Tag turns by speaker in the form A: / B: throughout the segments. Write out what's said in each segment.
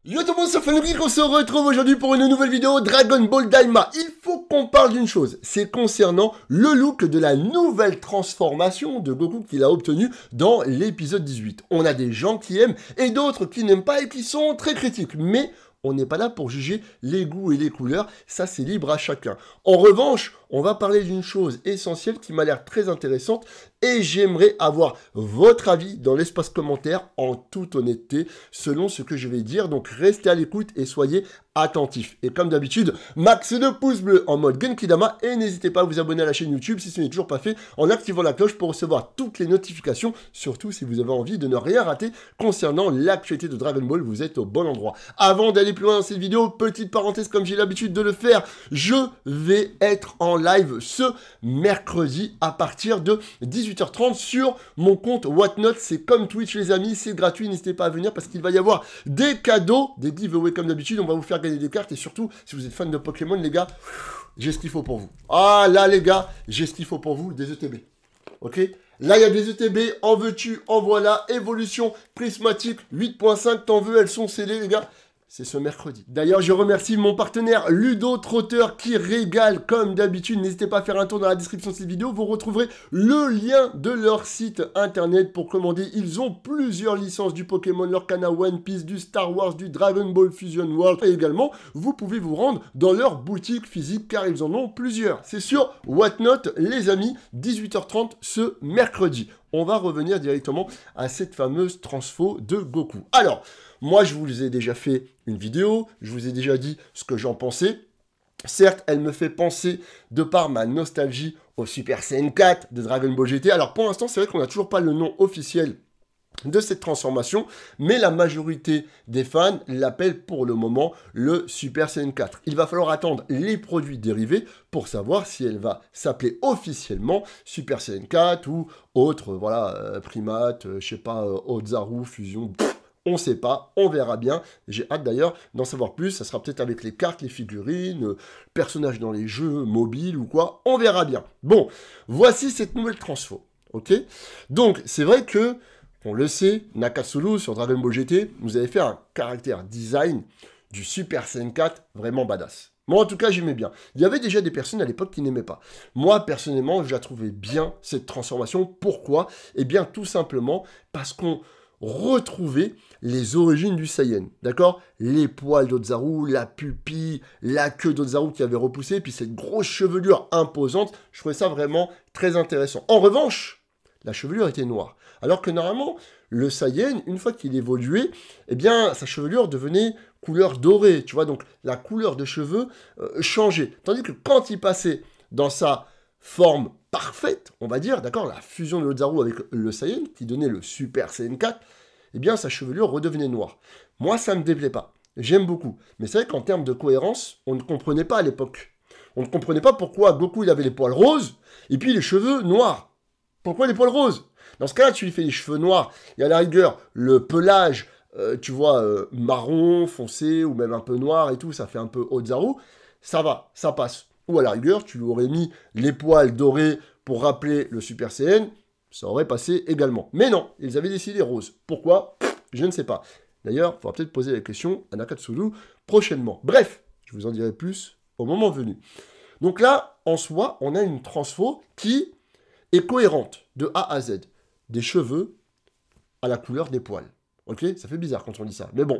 A: Yo tout le monde, c'est Fenric, on se retrouve aujourd'hui pour une nouvelle vidéo Dragon Ball Daima. Il faut qu'on parle d'une chose, c'est concernant le look de la nouvelle transformation de Goku qu'il a obtenu dans l'épisode 18. On a des gens qui aiment et d'autres qui n'aiment pas et qui sont très critiques, mais on n'est pas là pour juger les goûts et les couleurs, ça c'est libre à chacun. En revanche, on va parler d'une chose essentielle qui m'a l'air très intéressante et j'aimerais avoir votre avis dans l'espace commentaire en toute honnêteté selon ce que je vais dire. Donc restez à l'écoute et soyez attentifs. Et comme d'habitude, max de pouces bleus en mode Genkidama et n'hésitez pas à vous abonner à la chaîne YouTube si ce n'est toujours pas fait en activant la cloche pour recevoir toutes les notifications, surtout si vous avez envie de ne rien rater concernant l'actualité de Dragon Ball, vous êtes au bon endroit. Avant d'aller plus loin dans cette vidéo, petite parenthèse comme j'ai l'habitude de le faire, je vais être en live ce mercredi à partir de 18h30 sur mon compte Whatnot. C'est comme Twitch les amis, c'est gratuit, n'hésitez pas à venir parce qu'il va y avoir des cadeaux, des giveaways comme d'habitude, on va vous faire gagner des cartes et surtout si vous êtes fan de Pokémon les gars, j'ai ce qu'il faut pour vous. Ah là les gars, j'ai ce qu'il faut pour vous, des ETB. Ok, là il y a des ETB, en veux-tu, en voilà, évolution prismatique 8.5, t'en veux, elles sont scellées les gars. C'est ce mercredi. D'ailleurs, je remercie mon partenaire Ludo Trotteur qui régale comme d'habitude. N'hésitez pas à faire un tour dans la description de cette vidéo. Vous retrouverez le lien de leur site internet pour commander. Ils ont plusieurs licences du Pokémon, leur canal One Piece, du Star Wars, du Dragon Ball Fusion World. Et également, vous pouvez vous rendre dans leur boutique physique car ils en ont plusieurs. C'est sur Whatnot, les amis, 18h30 ce mercredi. On va revenir directement à cette fameuse transfo de Goku. Alors, moi, je vous ai déjà fait une vidéo, je vous ai déjà dit ce que j'en pensais. Certes, elle me fait penser, de par ma nostalgie, au Super Saiyan 4 de Dragon Ball GT. Alors, pour l'instant, c'est vrai qu'on n'a toujours pas le nom officiel de cette transformation, mais la majorité des fans l'appellent pour le moment le Super Saiyan 4. Il va falloir attendre les produits dérivés pour savoir si elle va s'appeler officiellement Super Saiyan 4 ou autre, voilà, primate, je sais pas, Ozaru, fusion... On ne sait pas, on verra bien. J'ai hâte d'ailleurs d'en savoir plus. Ça sera peut-être avec les cartes, les figurines, personnages dans les jeux mobiles ou quoi. On verra bien. Bon, voici cette nouvelle transfo. Ok. Donc, c'est vrai que, on le sait, Nakatsuru sur Dragon Ball GT nous avait fait un caractère design du Super Saiyan 4 vraiment badass. Moi, en tout cas, j'aimais bien. Il y avait déjà des personnes à l'époque qui n'aimaient pas. Moi, personnellement, je la trouvais bien, cette transformation. Pourquoi? Eh bien, tout simplement parce qu'on retrouver les origines du Saiyan, d'accord? Les poils d'Ozaru, la pupille, la queue d'Ozaru qui avait repoussé, puis cette grosse chevelure imposante, je trouvais ça vraiment très intéressant. En revanche, la chevelure était noire, alors que normalement, le Saiyan, une fois qu'il évoluait, eh bien, sa chevelure devenait couleur dorée, tu vois, donc la couleur de cheveux changeait. Tandis que quand il passait dans sa forme parfaite, on va dire, d'accord, la fusion de l'Ozaru avec le Saiyan, qui donnait le Super Saiyan 4, eh bien, sa chevelure redevenait noire. Moi, ça ne me déplaît pas. J'aime beaucoup. Mais c'est vrai qu'en termes de cohérence, on ne comprenait pas à l'époque. On ne comprenait pas pourquoi Goku, il avait les poils roses, et puis les cheveux noirs. Pourquoi les poils roses? Dans ce cas-là, tu lui fais les cheveux noirs, et à la rigueur, le pelage, tu vois, marron, foncé, ou même un peu noir et tout, ça fait un peu Ozaru, ça va, ça passe. Ou à la rigueur, tu lui aurais mis les poils dorés pour rappeler le Super Saiyan, ça aurait passé également. Mais non, ils avaient décidé rose. Pourquoi? Je ne sais pas. D'ailleurs, il faudra peut-être poser la question à Nakatsuru prochainement. Bref, je vous en dirai plus au moment venu. Donc là, en soi, on a une transfo qui est cohérente de A à Z. Des cheveux à la couleur des poils. Ok? Ça fait bizarre quand on dit ça. Mais bon,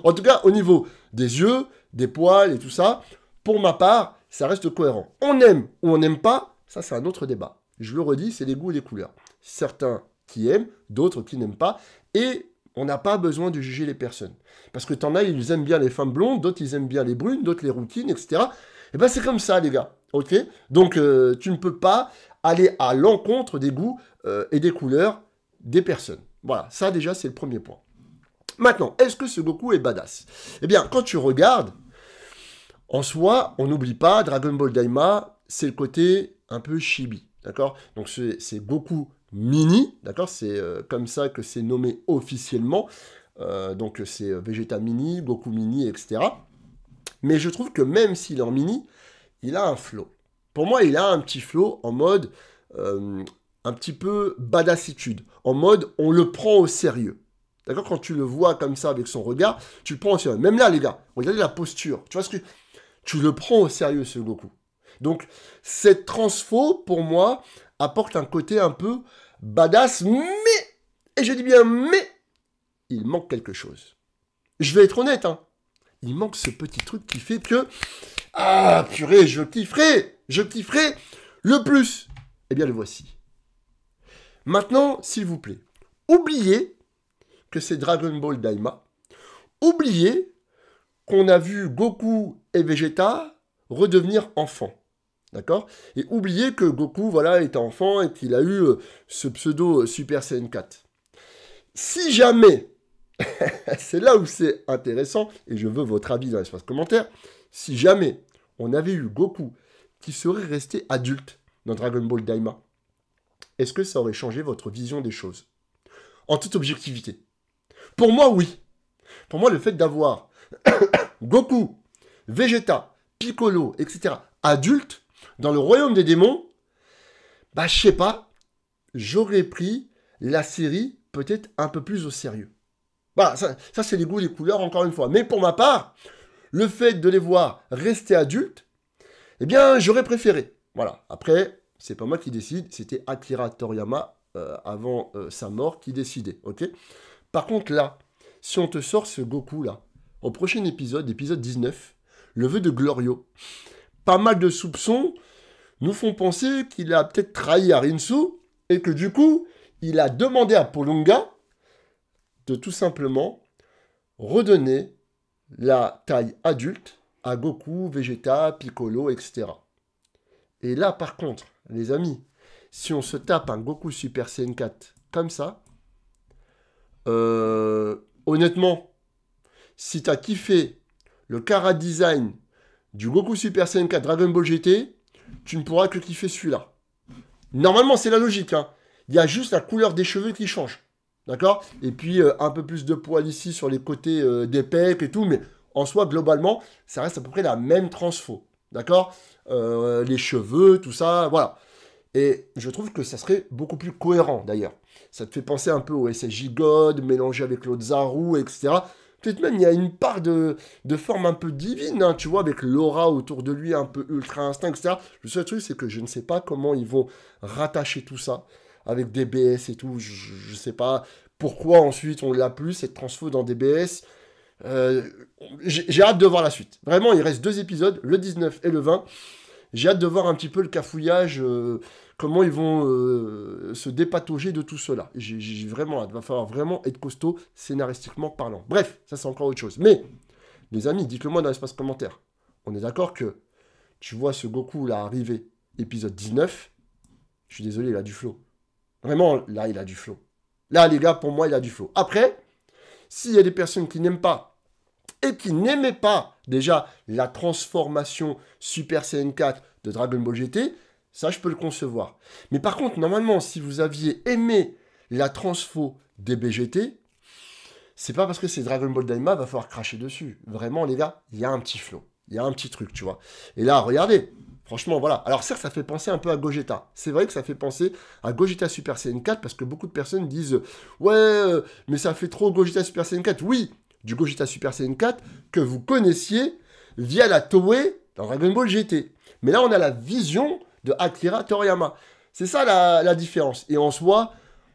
A: en tout cas, au niveau des yeux, des poils et tout ça, pour ma part, ça reste cohérent. On aime ou on n'aime pas, ça c'est un autre débat. Je le redis, c'est les goûts et les couleurs. Certains qui aiment, d'autres qui n'aiment pas. Et on n'a pas besoin de juger les personnes. Parce que t'en as, ils aiment bien les femmes blondes, d'autres ils aiment bien les brunes, d'autres les routines, etc. Et ben c'est comme ça les gars. Ok? Donc tu ne peux pas aller à l'encontre des goûts et des couleurs des personnes. Voilà, ça déjà c'est le premier point. Maintenant, est-ce que ce Goku est badass? Eh bien, quand tu regardes, en soi, on n'oublie pas, Dragon Ball Daima, c'est le côté un peu chibi, d'accord? Donc c'est Goku Mini, d'accord? C'est comme ça que c'est nommé officiellement. Donc c'est Vegeta Mini, Goku Mini, etc. Mais je trouve que même s'il est en mini, il a un flow. Pour moi, il a un petit flow en mode un petit peu badassitude. En mode, on le prend au sérieux. D'accord? Quand tu le vois comme ça avec son regard, tu le prends au sérieux. Même là, les gars, regardez la posture. Tu vois ce que... Tu le prends au sérieux, ce Goku. Donc, cette transfo, pour moi, apporte un côté un peu badass, mais, et je dis bien mais, il manque quelque chose. Je vais être honnête, hein. Il manque ce petit truc qui fait que, ah, purée, je kifferai le plus. Eh bien, le voici. Maintenant, s'il vous plaît, oubliez que c'est Dragon Ball Daima. Oubliez qu'on a vu Goku et Vegeta redevenir enfants. D'accord? Et oubliez que Goku, voilà, était enfant et qu'il a eu ce pseudo Super Saiyan 4. Si jamais, c'est là où c'est intéressant, et je veux votre avis dans l'espace commentaire, si jamais on avait eu Goku qui serait resté adulte dans Dragon Ball Daima, est-ce que ça aurait changé votre vision des choses? En toute objectivité. Pour moi, oui. Pour moi, le fait d'avoir Goku, Vegeta, Piccolo, etc., adultes, dans le royaume des démons, bah, je sais pas, j'aurais pris la série peut-être un peu plus au sérieux. Voilà, ça c'est les goûts, les couleurs, encore une fois. Mais pour ma part, le fait de les voir rester adultes, eh bien, j'aurais préféré. Voilà, après, c'est pas moi qui décide, c'était Akira Toriyama, avant sa mort, qui décidait, ok? Par contre, là, si on te sort ce Goku-là, au prochain épisode, épisode 19, le vœu de Glorio, pas mal de soupçons nous font penser qu'il a peut-être trahi Arinsu et que du coup, il a demandé à Polunga de tout simplement redonner la taille adulte à Goku, Vegeta, Piccolo, etc. Et là, par contre, les amis, si on se tape un Goku Super Saiyan 4 comme ça, honnêtement, si t'as kiffé le Kara Design du Goku Super Saiyan 4 Dragon Ball GT, tu ne pourras que kiffer celui-là. Normalement, c'est la logique, hein. Il y a juste la couleur des cheveux qui change. D'accord? Et puis, un peu plus de poils ici sur les côtés des pecs et tout. Mais en soi, globalement, ça reste à peu près la même transfo. D'accord? Les cheveux, tout ça, voilà. Et je trouve que ça serait beaucoup plus cohérent, d'ailleurs. Ça te fait penser un peu au SSJ God, mélangé avec l'autre Zaru, etc. Peut-être même, il y a une part de forme un peu divine, hein, tu vois, avec l'aura autour de lui, un peu ultra instinct, etc. Le seul truc, c'est que je ne sais pas comment ils vont rattacher tout ça, avec des BS et tout. Je ne sais pas pourquoi ensuite on l'a plus, cette transfo dans des BS. J'ai hâte de voir la suite. Vraiment, il reste 2 épisodes, le 19 et le 20. J'ai hâte de voir un petit peu le cafouillage, comment ils vont se dépatauger de tout cela. J'ai vraiment hâte. Il va falloir vraiment être costaud, scénaristiquement parlant. Bref, ça c'est encore autre chose. Mais, les amis, dites-le moi dans l'espace commentaire. On est d'accord que tu vois ce Goku là arriver, épisode 19. Je suis désolé, il a du flow. Vraiment, là, il a du flow. Là, les gars, pour moi, il a du flow. Après, s'il y a des personnes qui n'aiment pas et qui n'aimaient pas déjà la transformation Super Saiyan 4 de Dragon Ball GT, ça je peux le concevoir. Mais par contre, normalement, si vous aviez aimé la transfo des BGT, c'est pas parce que c'est Dragon Ball Daima, va falloir cracher dessus. Vraiment, les gars, il y a un petit flow. Il y a un petit truc, tu vois. Et là, regardez, franchement, voilà. Alors certes, ça fait penser un peu à Gogeta. C'est vrai que ça fait penser à Gogeta Super Saiyan 4, parce que beaucoup de personnes disent « Ouais, mais ça fait trop Gogeta Super Saiyan 4 ». Oui, du Gogeta Super Saiyan 4 que vous connaissiez via la Toei dans Dragon Ball GT. Mais là, on a la vision de Akira Toriyama. C'est ça la différence. Et en soi,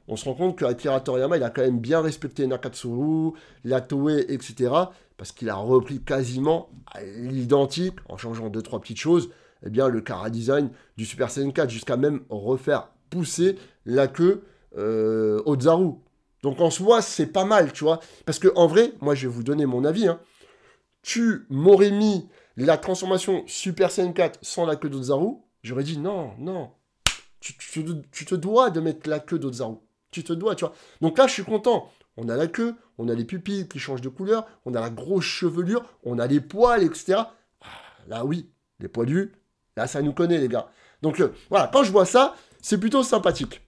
A: on se rend compte que Akira Toriyama, il a quand même bien respecté Nakatsuru, la Toei, etc. Parce qu'il a repris quasiment à l'identique, en changeant 2-3 petites choses, eh bien, le Kara Design du Super Saiyan 4, jusqu'à même refaire pousser la queue au Zaru. Donc en soi, c'est pas mal, tu vois. Parce que en vrai, moi je vais vous donner mon avis, hein. Tu m'aurais mis la transformation Super Saiyan 4 sans la queue d'Ozaru, j'aurais dit non, non. Tu te dois de mettre la queue d'Ozaru. Tu te dois, tu vois. Donc là, je suis content. On a la queue, on a les pupilles qui changent de couleur, on a la grosse chevelure, on a les poils, etc. Ah, là, oui, les poilus, là, ça nous connaît, les gars. Donc voilà, quand je vois ça, c'est plutôt sympathique.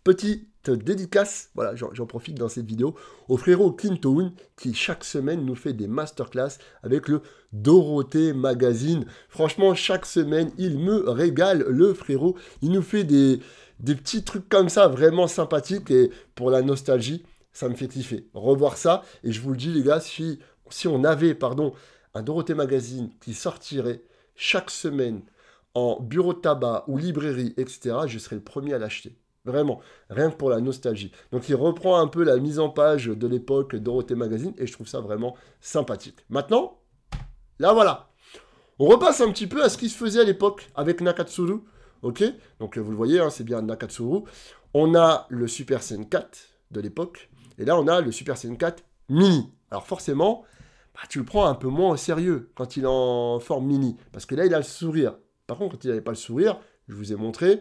A: Petite dédicace, voilà, j'en profite dans cette vidéo, au frérot Clinton qui chaque semaine nous fait des masterclass avec le Dorothée Magazine. Franchement, chaque semaine, il me régale, le frérot. Il nous fait des petits trucs comme ça, vraiment sympathiques. Et pour la nostalgie, ça me fait kiffer. Revoir ça, et je vous le dis les gars, si on avait, pardon, un Dorothée Magazine qui sortirait chaque semaine en bureau de tabac ou librairie, etc., je serais le premier à l'acheter. Vraiment, rien que pour la nostalgie. Donc il reprend un peu la mise en page de l'époque Dorothée Magazine, et je trouve ça vraiment sympathique. Maintenant, là voilà, on repasse un petit peu à ce qui se faisait à l'époque avec Nakatsuru, ok? Donc vous le voyez, hein, c'est bien Nakatsuru. On a le Super Saiyan 4 de l'époque, et là on a le Super Saiyan 4 Mini. Alors forcément, bah, tu le prends un peu moins au sérieux quand il est en forme Mini, parce que là il a le sourire. Par contre, quand il n'avait pas le sourire, je vous ai montré,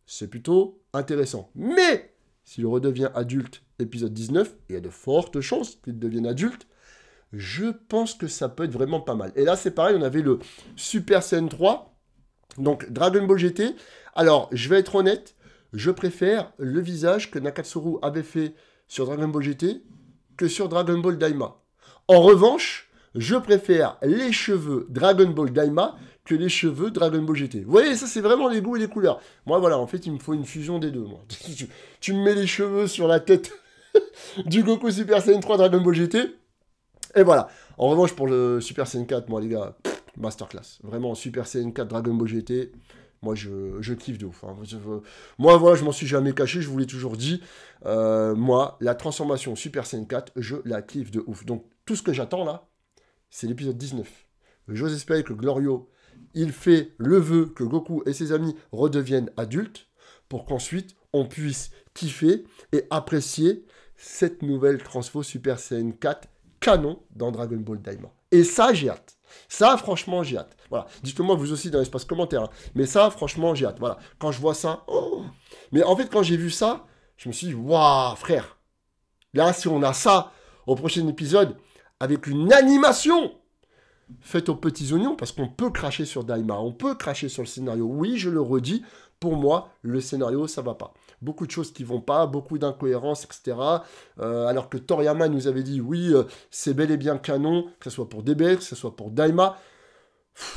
A: c'est plutôt intéressant. Mais, s'il redevient adulte, épisode 19, il y a de fortes chances qu'il devienne adulte, je pense que ça peut être vraiment pas mal. Et là, c'est pareil, on avait le Super Saiyan 3, donc Dragon Ball GT. Alors, je vais être honnête, je préfère le visage que Nakatsuru avait fait sur Dragon Ball GT que sur Dragon Ball Daima. En revanche, je préfère les cheveux Dragon Ball Daima que les cheveux Dragon Ball GT. Vous voyez, ça c'est vraiment les goûts et les couleurs. Moi voilà, en fait il me faut une fusion des deux. Moi. Tu me mets les cheveux sur la tête du Goku Super Saiyan 3 Dragon Ball GT. Et voilà. En revanche pour le Super Saiyan 4, moi les gars, masterclass. Vraiment Super Saiyan 4 Dragon Ball GT. Moi, je kiffe de ouf. Hein. Moi, voilà, je m'en suis jamais caché, je vous l'ai toujours dit. Moi, la transformation Super Saiyan 4, je la kiffe de ouf. Donc, tout ce que j'attends là, c'est l'épisode 19. J'ose espérer que Glorio, il fait le vœu que Goku et ses amis redeviennent adultes pour qu'ensuite, on puisse kiffer et apprécier cette nouvelle transfo Super Saiyan 4 canon dans Dragon Ball Daima. Et ça, j'ai hâte. Ça, franchement, j'ai hâte. Voilà. Dites-moi vous aussi dans l'espace commentaire. Hein. Mais ça, franchement, j'ai hâte. Voilà. Quand je vois ça... Oh. Mais en fait, quand j'ai vu ça, je me suis dit, waouh, frère. Là, si on a ça au prochain épisode, avec une animation faite aux petits oignons, parce qu'on peut cracher sur Daima, on peut cracher sur le scénario. Oui, je le redis, pour moi, le scénario, ça va pas. Beaucoup de choses qui vont pas, beaucoup d'incohérences, etc. Alors que Toriyama nous avait dit, oui, c'est bel et bien canon, que ce soit pour DBX, que ce soit pour Daima.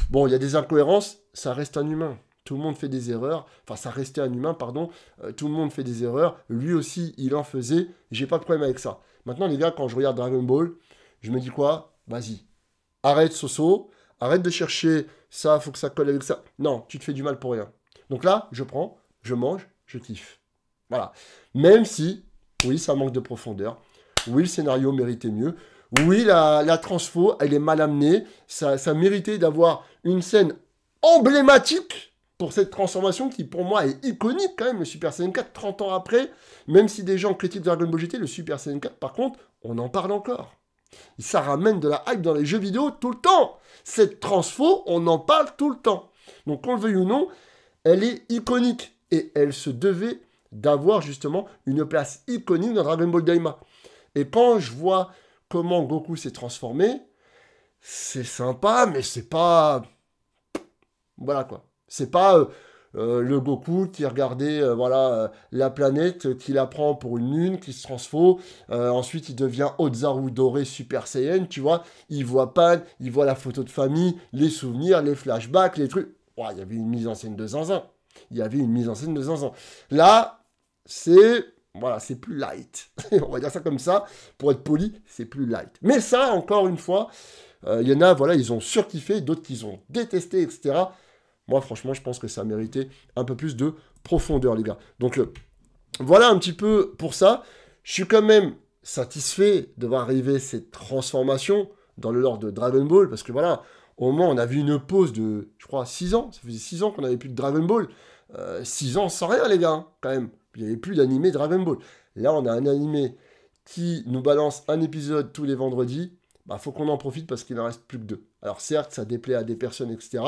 A: Bon, il y a des incohérences, ça reste un humain. Tout le monde fait des erreurs. Enfin, ça restait un humain, pardon. Tout le monde fait des erreurs. Lui aussi, il en faisait. J'ai pas de problème avec ça. Maintenant, les gars, quand je regarde Dragon Ball, je me dis quoi? Vas-y. Arrête, Soso. Arrête de chercher ça, faut que ça colle avec ça. Non, tu te fais du mal pour rien. Donc là, je prends, je mange, je kiffe. Voilà. Même si, oui, ça manque de profondeur. Oui, le scénario méritait mieux. Oui, la transfo, elle est mal amenée. Ça méritait d'avoir une scène emblématique pour cette transformation qui, pour moi, est iconique quand même. Le Super Saiyan 4, 30 ans après, même si des gens critiquent Dragon Ball GT, le Super Saiyan 4, par contre, on en parle encore. Ça ramène de la hype dans les jeux vidéo tout le temps. Cette transfo, on en parle tout le temps. Donc, qu'on le veuille ou non, elle est iconique. Et elle se devait d'avoir justement une place iconique dans Dragon Ball Daima. Et quand je vois comment Goku s'est transformé, c'est sympa, mais c'est pas... Voilà quoi. C'est pas le Goku qui regardait la planète, qui la prend pour une lune, qui se transforme. Ensuite, il devient Ozaru doré Super Saiyan, tu vois. Il voit Pan, il voit la photo de famille, les souvenirs, les flashbacks, les trucs. Oh, il y avait une mise en scène de zinzin. Il y avait une mise en scène de zinzin. Là, c'est... Voilà, c'est plus light. On va dire ça comme ça. Pour être poli, c'est plus light. Mais ça, encore une fois, il y en a, voilà, ils ont surkiffé, d'autres qu'ils ont détesté, etc. Moi, franchement, je pense que ça méritait un peu plus de profondeur, les gars. Donc, voilà un petit peu pour ça. Je suis quand même satisfait de voir arriver cette transformation dans le lore de Dragon Ball, parce que voilà, au moins, on a vu une pause de, je crois, 6 ans. Ça faisait 6 ans qu'on n'avait plus de Dragon Ball. 6 ans sans rien, les gars, hein, quand même. Il n'y avait plus d'animé Dragon Ball. Là, on a un animé qui nous balance un épisode tous les vendredis. Bah, faut qu'on en profite parce qu'il n'en reste plus que 2. Alors certes, ça déplaît à des personnes, etc.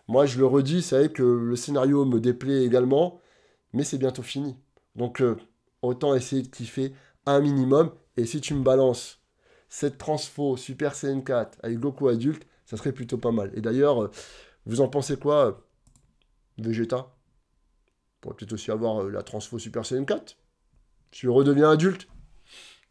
A: Moi, je le redis, c'est vrai que le scénario me déplaît également, mais c'est bientôt fini. Donc, autant essayer de kiffer un minimum. Et si tu me balances cette transfo Super Saiyan 4 avec Goku adulte, ça serait plutôt pas mal. Et d'ailleurs, vous en pensez quoi, Vegeta? On pourrait peut-être aussi avoir la transfo Super Saiyan 4. Si il redevient adulte.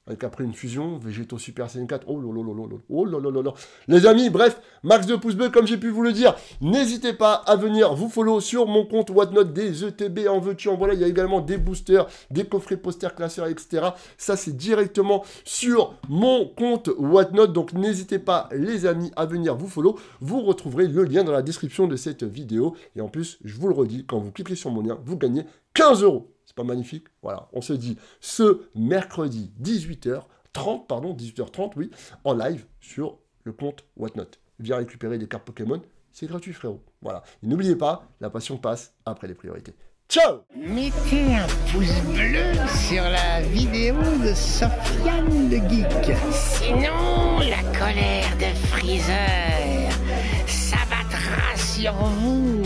A: avec après une fusion, Végéto Super Saiyan 4, oh lololololo, oh lolololo. Les amis, bref, max de pouces bleus, comme j'ai pu vous le dire, n'hésitez pas à venir vous follow sur mon compte Whatnot, des ETB en veux-tu, en voilà, il y a également des boosters, des coffrets posters classeurs, etc. Ça, c'est directement sur mon compte Whatnot, donc n'hésitez pas, les amis, à venir vous follow, vous retrouverez le lien dans la description de cette vidéo, et en plus, je vous le redis, quand vous cliquez sur mon lien, vous gagnez 15 €. C'est pas magnifique? Voilà, on se dit ce mercredi 18h30, oui, en live sur le compte Whatnot. Viens récupérer des cartes Pokémon, c'est gratuit frérot. Voilà, et n'oubliez pas, la passion passe après les priorités. Ciao!
B: Mettez un pouce bleu sur la vidéo de Sofiane le Geek. Sinon, la colère de Freezer s'abattra sur vous.